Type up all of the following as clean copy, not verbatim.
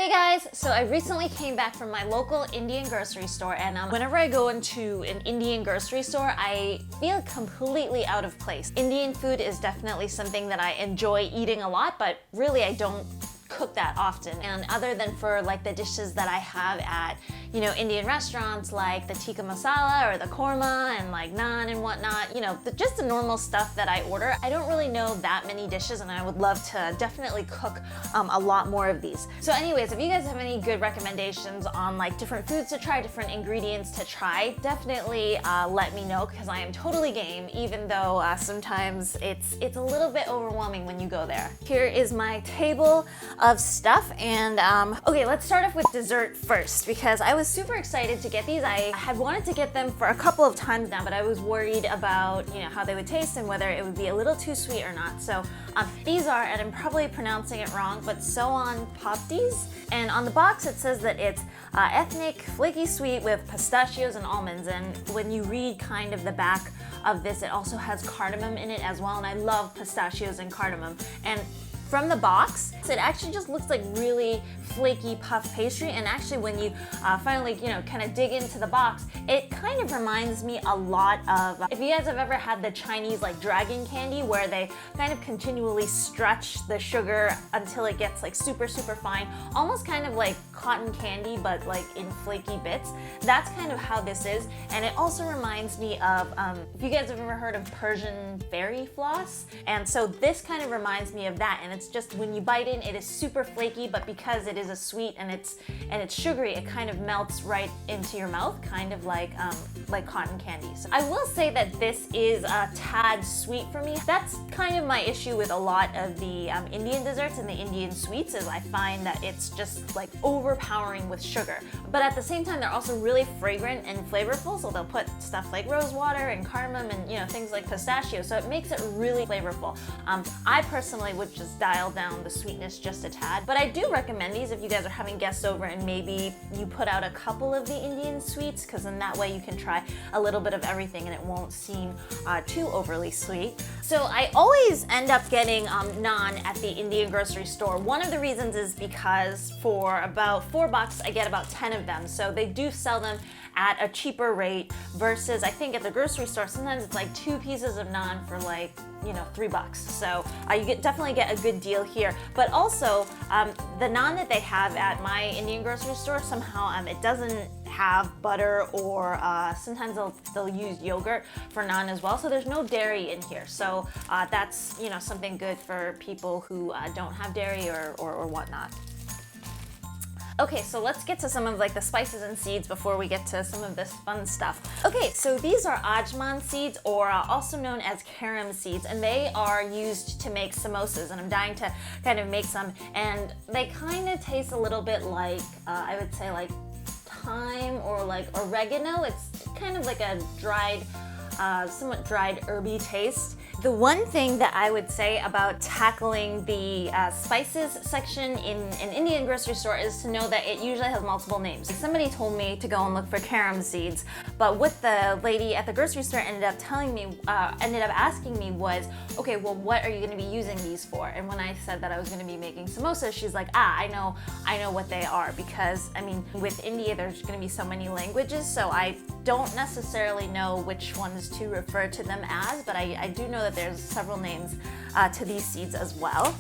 Hey guys, so I recently came back from my local Indian grocery store, and whenever I go into an Indian grocery store, I feel completely out of place. Indian food is definitely something that I enjoy eating a lot, but really I don't cook that often. And other than for like the dishes that I have at, you know, Indian restaurants like the tikka masala or the korma and like naan and whatnot, you know, just the normal stuff that I order, I don't really know that many dishes, and I would love to definitely cook a lot more of these. So anyways, if you guys have any good recommendations on like different foods to try, different ingredients to try, definitely let me know, because I am totally game, even though sometimes it's a little bit overwhelming when you go there. Here is my table of stuff, and okay, let's start off with dessert first, because I was super excited to get these. I had wanted to get them for a couple of times now, but I was worried about, you know, how they would taste and whether it would be a little too sweet or not. So these are, and I'm probably pronouncing it wrong, but Ajwan Papdis, and on the box it says that it's ethnic flaky sweet with pistachios and almonds, and when you read kind of the back of this, it also has cardamom in it as well, and I love pistachios and cardamom. And from the box, it actually just looks like really flaky puff pastry, and actually when you finally, you know, kind of dig into the box, it kind of reminds me a lot of, if you guys have ever had the Chinese like dragon candy, where they kind of continually stretch the sugar until it gets like super fine, almost kind of like cotton candy but like in flaky bits. That's kind of how this is. And it also reminds me of, if you guys have ever heard of Persian fairy floss, and so this kind of reminds me of that. And it's just, when you bite in, it is super flaky, but because it is a sweet and it's sugary, it kind of melts right into your mouth, kind of like cotton candy. So I will say that this is a tad sweet for me. That's kind of my issue with a lot of the Indian desserts and the Indian sweets, is I find that it's just like overpowering with sugar. But at the same time, they're also really fragrant and flavorful, so they'll put stuff like rose water and cardamom and, you know, things like pistachio, so it makes it really flavorful. I personally would just dial down the sweetness just a tad, but I do recommend these if you guys are having guests over and maybe you put out a couple of the Indian sweets, because then that way you can try a little bit of everything and it won't seem too overly sweet. So I always end up getting naan at the Indian grocery store. One of the reasons is because for about $4 I get about 10 of them, so they do sell them at a cheaper rate, versus I think at the grocery store sometimes it's like 2 pieces of naan for like, you know, $3. So you definitely get a good deal here. But also the naan that they have at my Indian grocery store, somehow it doesn't have butter, or sometimes they'll use yogurt for naan as well, so there's no dairy in here. So that's, you know, something good for people who don't have dairy or whatnot. Okay, so let's get to some of like the spices and seeds before we get to some of this fun stuff. Okay, so these are Ajwan seeds, or also known as carom seeds, and they are used to make samosas, and I'm dying to kind of make some, and they kind of taste a little bit like, I would say like thyme or like oregano. It's kind of like a dried, somewhat dried herby taste. The one thing that I would say about tackling the spices section in an Indian grocery store is to know that it usually has multiple names. Somebody told me to go and look for carom seeds, but what the lady at the grocery store ended up asking me was, okay, well, what are you going to be using these for? And when I said that I was going to be making samosas, she's like, I know what they are, because I mean, with India there's going to be so many languages, so I don't necessarily know which ones to refer to them as, but I do know that there's several names to these seeds as well.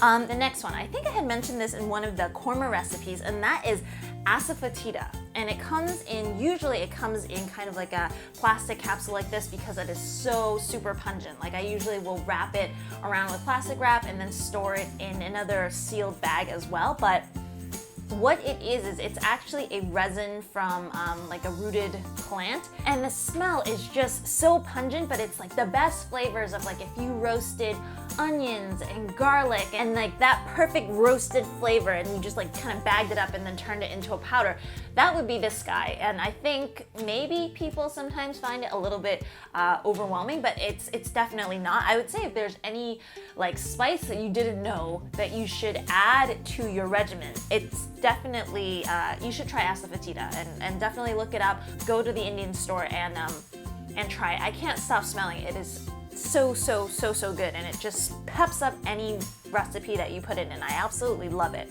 The next one, I think I had mentioned this in one of the korma recipes, and that is Asafoetida. And usually it comes in kind of like a plastic capsule like this, because it is so super pungent. Like I usually will wrap it around with plastic wrap and then store it in another sealed bag as well. But what it is it's actually a resin from like a rooted plant, and the smell is just so pungent, but it's like the best flavors of like if you roasted onions and garlic and like that perfect roasted flavor, and you just like kind of bagged it up and then turned it into a powder. That would be this guy, and I think maybe people sometimes find it a little bit overwhelming, but it's definitely not. I would say if there's any like spice that you didn't know that you should add to your regimen, it's definitely, you should try Asafoetida, and definitely look it up. Go to the Indian store and try it. I can't stop smelling it. It is so good, and it just peps up any recipe that you put it in. I absolutely love it.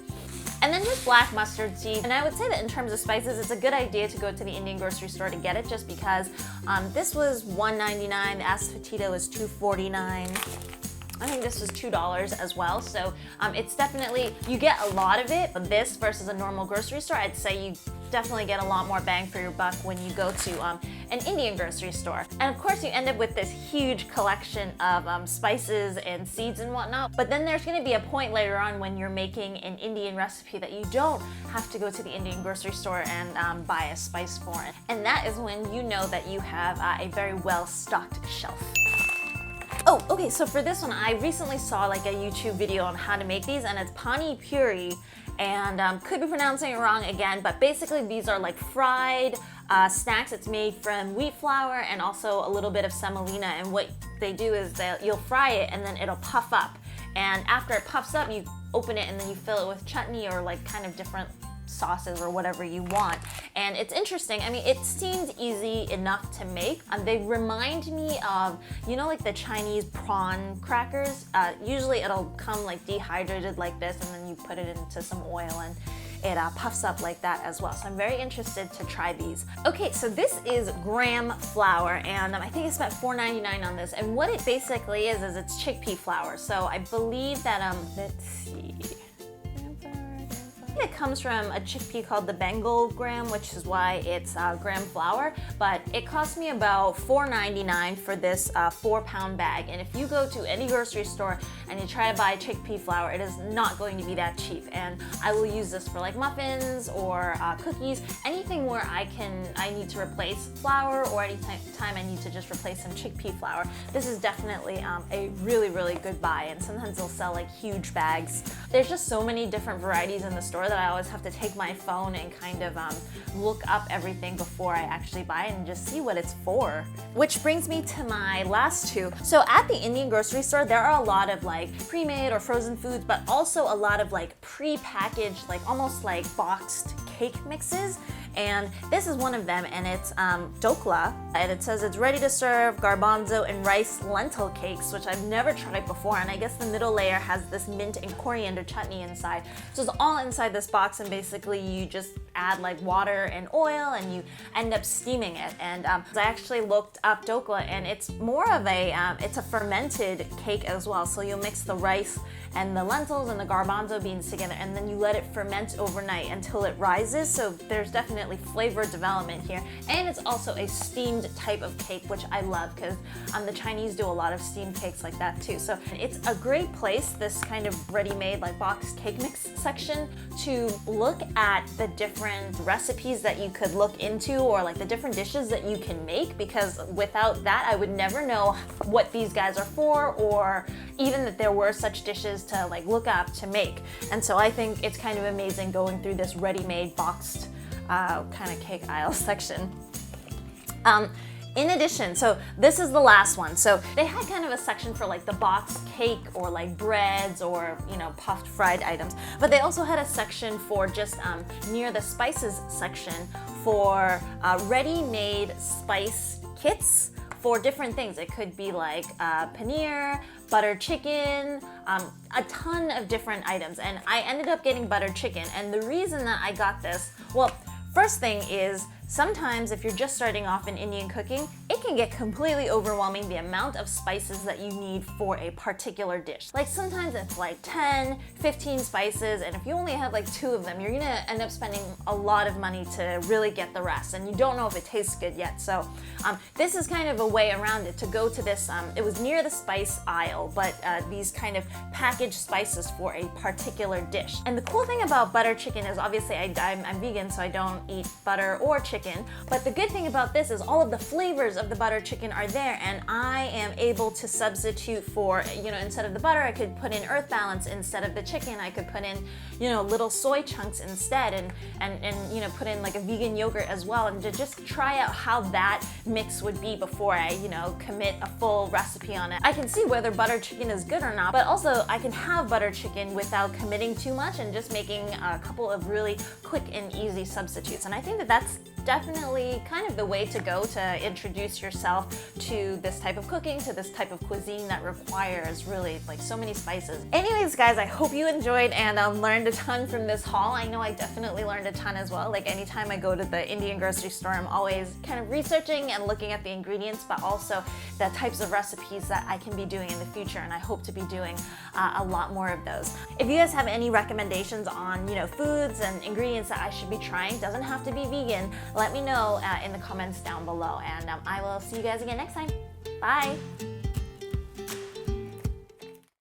And then just black mustard seed. And I would say that in terms of spices, it's a good idea to go to the Indian grocery store to get it, just because this was $1.99, the Asafoetida was $2.49. I think this was $2 as well, so it's definitely, you get a lot of it. But this versus a normal grocery store, I'd say you definitely get a lot more bang for your buck when you go to an Indian grocery store. And of course you end up with this huge collection of spices and seeds and whatnot, but then there's going to be a point later on when you're making an Indian recipe that you don't have to go to the Indian grocery store and buy a spice for it. And that is when you know that you have a very well-stocked shelf. Oh, okay, so for this one, I recently saw like a YouTube video on how to make these, and it's Pani Puri, and could be pronouncing it wrong again, but basically these are like fried snacks. It's made from wheat flour and also a little bit of semolina, and what they do is you'll fry it and then it'll puff up, and after it puffs up, you open it and then you fill it with chutney or like kind of different sauces or whatever you want. And it's interesting. I mean, it seemed easy enough to make. They remind me of, you know, like the Chinese prawn crackers. Usually it'll come like dehydrated like this, and then you put it into some oil and it puffs up like that as well. So I'm very interested to try these. Okay, so this is graham flour, and I think I spent $4.99 on this. And what it basically is it's chickpea flour. So I believe that, let's see. It comes from a chickpea called the Bengal gram, which is why it's graham flour, but it cost me about $4.99 for this 4-pound bag. And if you go to any grocery store and you try to buy chickpea flour, it is not going to be that cheap. And I will use this for like muffins or cookies, anything where I need to replace flour, or any time I need to just replace some chickpea flour. This is definitely a really good buy, and sometimes they'll sell like huge bags. There's just so many different varieties in the store that I always have to take my phone and kind of look up everything before I actually buy it and just see what it's for. Which brings me to my last two. So at the Indian grocery store, there are a lot of like pre-made or frozen foods, but also a lot of like pre-packaged, like almost like boxed cake mixes. And this is one of them, and it's Dokla, and it says it's ready to serve garbanzo and rice lentil cakes, which I've never tried before, and I guess the middle layer has this mint and coriander chutney inside. So it's all inside this box, and basically you just add like water and oil and you end up steaming it. And I actually looked up Dokla, and it's more of it's a fermented cake as well. So you'll mix the rice and the lentils and the garbanzo beans together, and then you let it ferment overnight until it rises. So there's definitely flavor development here, and it's also a steamed type of cake, which I love, because the Chinese do a lot of steamed cakes like that too. So it's a great place, this kind of ready-made like boxed cake mix section, to look at the different recipes that you could look into, or like the different dishes that you can make, because without that I would never know what these guys are for, or even that there were such dishes to like look up to make. And so I think it's kind of amazing going through this ready-made boxed kind of cake aisle section. In addition, so this is the last one. So they had kind of a section for like the boxed cake or like breads or, you know, puffed fried items, but they also had a section for just near the spices section for ready-made spice kits for different things. It could be like paneer, buttered chicken, a ton of different items. And I ended up getting buttered chicken. And the reason that I got this, well, first thing is, sometimes if you're just starting off in Indian cooking, it can get completely overwhelming, the amount of spices that you need for a particular dish. Like sometimes it's like 10, 15 spices, and if you only have like 2 of them, you're gonna end up spending a lot of money to really get the rest, and you don't know if it tastes good yet. So this is kind of a way around it, to go to this, it was near the spice aisle, but these kind of packaged spices for a particular dish. And the cool thing about butter chicken is, obviously I'm vegan, so I don't eat butter or chicken. But the good thing about this is all of the flavors of the butter chicken are there, and I am able to substitute for, you know, instead of the butter, I could put in earth balance. Instead of the chicken, I could put in, you know, little soy chunks instead, and you know, put in like a vegan yogurt as well, and to just try out how that mix would be before I, you know, commit a full recipe on it. I can see whether butter chicken is good or not, but also I can have butter chicken without committing too much and just making a couple of really quick and easy substitutes. And I think that that's definitely kind of the way to go to introduce yourself to this type of cooking, to this type of cuisine that requires really like so many spices. Anyways guys, I hope you enjoyed and learned a ton from this haul. I know I definitely learned a ton as well. Like anytime I go to the Indian grocery store, I'm always kind of researching and looking at the ingredients, but also the types of recipes that I can be doing in the future, and I hope to be doing a lot more of those. If you guys have any recommendations on, you know, foods and ingredients that I should be trying, doesn't have to be vegan, let me know in the comments down below, and I will see you guys again next time. Bye!